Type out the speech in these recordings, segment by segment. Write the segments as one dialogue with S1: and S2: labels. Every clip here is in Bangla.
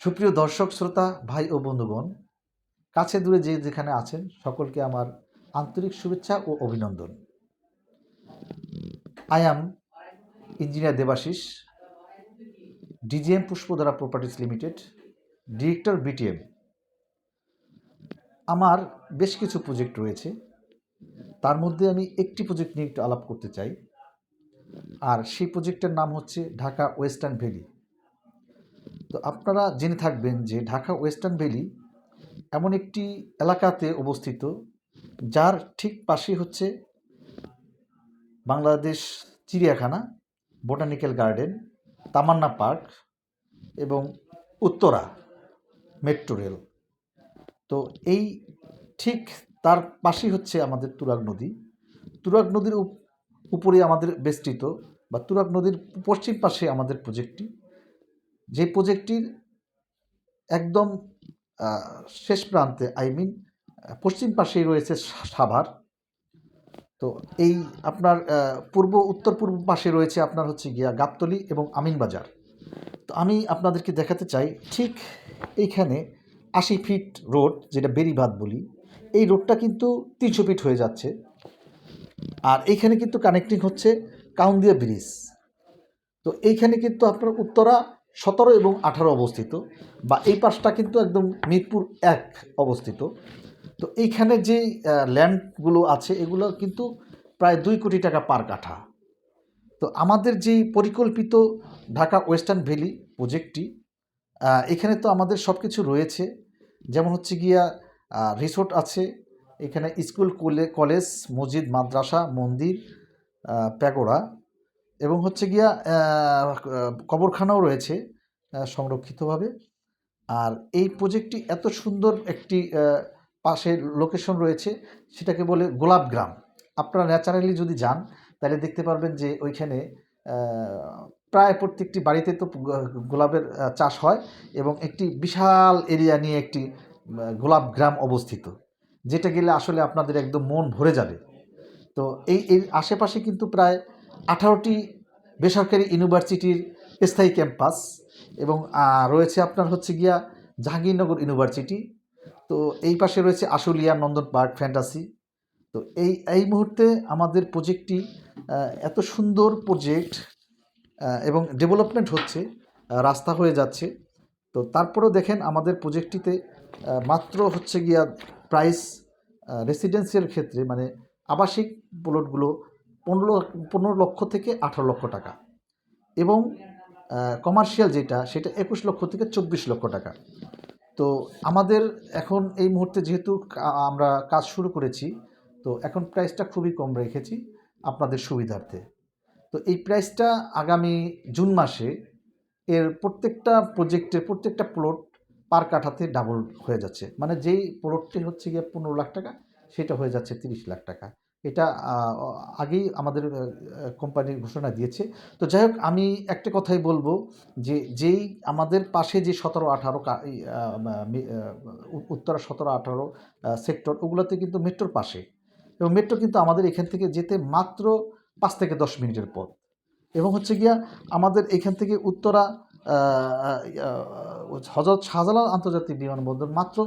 S1: সুপ্রিয় দর্শক শ্রোতা ভাই ও বন্ধুগণ, কাছে দূরে যে যেখানে আছেন সকলকে আমার আন্তরিক শুভেচ্ছা ও অভিনন্দন। I am engineer Debashish, DGM Pushpadhara properties limited, director BTM. আমার বেশ কিছু প্রজেক্ট রয়েছে, তার মধ্যে আমি একটি প্রজেক্ট নিয়ে একটু আলাপ করতে চাই। আর সেই প্রজেক্টের নাম হচ্ছে ঢাকা ওয়েস্টার্ন ভ্যালি। তো আপনারা জেনে থাকবেন যে ঢাকা ওয়েস্টার্ন ভ্যালি এমন একটি এলাকাতে অবস্থিত যার ঠিক পাশেই হচ্ছে বাংলাদেশ চিড়িয়াখানা, বোটানিক্যাল গার্ডেন, তামান্না পার্ক এবং উত্তরা মেট্রো রেল। তো এই ঠিক তার পাশেই হচ্ছে আমাদের তুরাগ নদী। তুরাগ নদীর উপরে আমাদের বেষ্টিত বা তুরাগ নদীর পশ্চিম পাশে আমাদের প্রজেক্টটি, যে প্রজেক্টটির একদম শেষ প্রান্তে পশ্চিম পাশেই রয়েছে সাভার। তো এই আপনার উত্তর পূর্ব পাশে রয়েছে আপনার হচ্ছে গিয়া গাবতলী এবং আমিনবাজার। তো আমি আপনাদেরকে দেখাতে চাই ঠিক এইখানে ৮০ ফিট রোড, যেটা বেড়িবাঁধ বলি, এই রোডটা কিন্তু ৩০০ ফিট হয়ে যাচ্ছে। আর এইখানে কিন্তু কানেক্টিং হচ্ছে কাউন্দিয়া ব্রিজ। তো এইখানে কিন্তু আপনার উত্তরা ১৭ এবং ১৮ অবস্থিত, বা এই পাশটা কিন্তু একদম মিরপুর ১ অবস্থিত। তো এইখানে যেই ল্যান্ডগুলো আছে এগুলো কিন্তু প্রায় ২ কোটি টাকা পার কাঠা। তো আমাদের যেই পরিকল্পিত ঢাকা ওয়েস্টার্ন ভ্যালি প্রজেক্টটি, এখানে তো আমাদের সব কিছু রয়েছে। যেমন হচ্ছে গিয়া রিসোর্ট আছে, এখানে স্কুল কলেজ, মসজিদ, মাদ্রাসা, মন্দির, প্যাগোডা এবং হচ্ছে গিয়া কবরখানাও রয়েছে সংরক্ষিতভাবে। আর এই প্রজেক্টটি এত সুন্দর একটি পাশে লোকেশন রয়েছে, সেটাকে বলে গোলাপ গ্রাম। আপনারা ন্যাচারালি যদি যান তাহলে দেখতে পারবেন যে ওইখানে প্রায় প্রত্যেকটি বাড়িতে তো গোলাপের চাষ হয়, এবং একটি বিশাল এরিয়া নিয়ে একটি গোলাপ গ্রাম অবস্থিত, যেটা গেলে আসলে আপনাদের একদম মন ভরে যাবে। তো এর আশেপাশে কিন্তু প্রায় 18টি বেসরকারি ইউনিভার্সিটির স্থায়ী ক্যাম্পাস, এবং রয়েছে আপনার হচ্ছে গিয়া জাহাঙ্গীরনগর ইউনিভার্সিটি। তো এই পাশে রয়েছে আশুলিয়া নন্দন পার্ক ফ্যান্টাসি। তো এই মুহূর্তে আমাদের প্রজেক্টটি এত সুন্দর প্রজেক্ট, এবং ডেভেলপমেন্ট হচ্ছে, রাস্তা হয়ে যাচ্ছে। তো তারপরেও দেখেন আমাদের প্রজেক্টটিতে মাত্র হচ্ছে গিয়া প্রাইস রেসিডেন্সিয়াল ক্ষেত্রে, মানে আবাসিক প্লটগুলো 15 লক্ষ থেকে 18 লক্ষ টাকা, এবং কমার্শিয়াল যেটা সেটা 21 লক্ষ থেকে 24 লক্ষ টাকা। তো আমাদের এখন এই মুহূর্তে যেহেতু আমরা কাজ শুরু করেছি, তো এখন প্রাইসটা খুবই কম রেখেছি আপনাদের সুবিধার্থে। তো এই প্রাইসটা আগামী জুন মাসে এর প্রত্যেকটা প্রজেক্টের প্রত্যেকটা প্লট পার কাঠাতে ডাবল হয়ে যাচ্ছে। মানে যেই প্লটটি হচ্ছে গিয়ে 15 লাখ টাকা, সেটা হয়ে যাচ্ছে 30 লাখ টাকা। এটা আগেই আমাদের কোম্পানি ঘোষণা দিয়েছে। তো যাই হোক, আমি একটা কথাই বলবো যে যেই আমাদের পাশে যে 17-18 উত্তরা 17-18 সেক্টর, ওগুলোতে কিন্তু মেট্রোর পাশে, এবং মেট্রো কিন্তু আমাদের এখান থেকে যেতে মাত্র 5 থেকে 10 মিনিটের পথ। এবং হচ্ছে গিয়া আমাদের এখান থেকে উত্তরা হজরত শাহজালাল আন্তর্জাতিক বিমানবন্দর মাত্র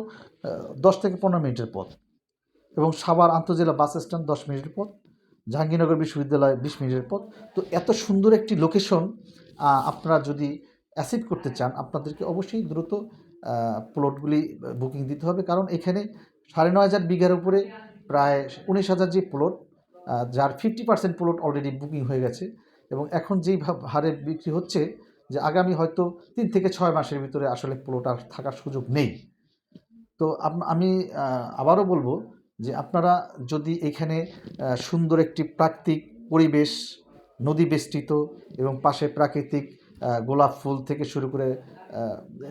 S1: 10 থেকে 15 মিনিটের পথ, এবং সাভার আন্তজেলা বাস স্ট্যান্ড 10 মিনিটের পথ, জাহাঙ্গীরনগর বিশ্ববিদ্যালয় 20 মিনিটের পথ। তো এত সুন্দর একটি লোকেশন আপনারা যদি অ্যাচিভ করতে চান, আপনাদেরকে অবশ্যই দ্রুত প্লটগুলি বুকিং দিতে হবে, কারণ এখানে 9,500 বিঘার উপরে প্রায় 19,000 যে প্লট, যার 50% প্লট অলরেডি বুকিং হয়ে গেছে, এবং এখন যেই হারে বিক্রি হচ্ছে, যে আগামী হয়তো 3 থেকে 6 মাসের ভিতরে আসলে প্লট আর থাকার সুযোগ নেই। তো আমি আবারও বলবো যে আপনারা যদি এখানে সুন্দর একটি প্রাকৃতিক পরিবেশ, নদী বেষ্টিত এবং পাশে প্রাকৃতিক গোলাপ ফুল থেকে শুরু করে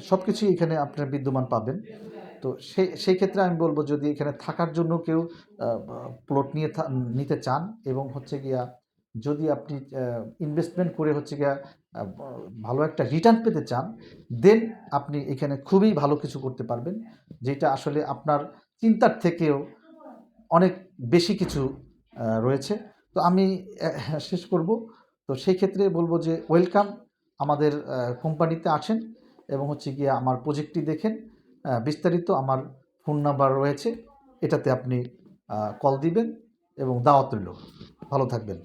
S1: সব কিছুই এখানে আপনারা বিদ্যমান পাবেন। তো সেই ক্ষেত্রে আমি বলবো, যদি এখানে থাকার জন্য কেউ প্লট নিতে চান, এবং হচ্ছে গিয়া যদি আপনি ইনভেস্টমেন্ট করে হচ্ছে গিয়া ভালো একটা রিটার্ন পেতে চান, দেন আপনি এখানে খুবই ভালো কিছু করতে পারবেন, যেটা আসলে আপনার চিন্তার থেকেও অনেক বেশি কিছু রয়েছে। তো আমি শেষ করব। তো সেই ক্ষেত্রে বলবো যে ওয়েলকাম, আমাদের কোম্পানিতে আসেন এবং হচ্ছে গিয়ে আমার প্রজেক্টটি দেখেন। বিস্তারিত আমার ফোন নাম্বার রয়েছে, এটাতে আপনি কল দিবেন এবং দাওয়াত রইল। ভালো থাকবেন।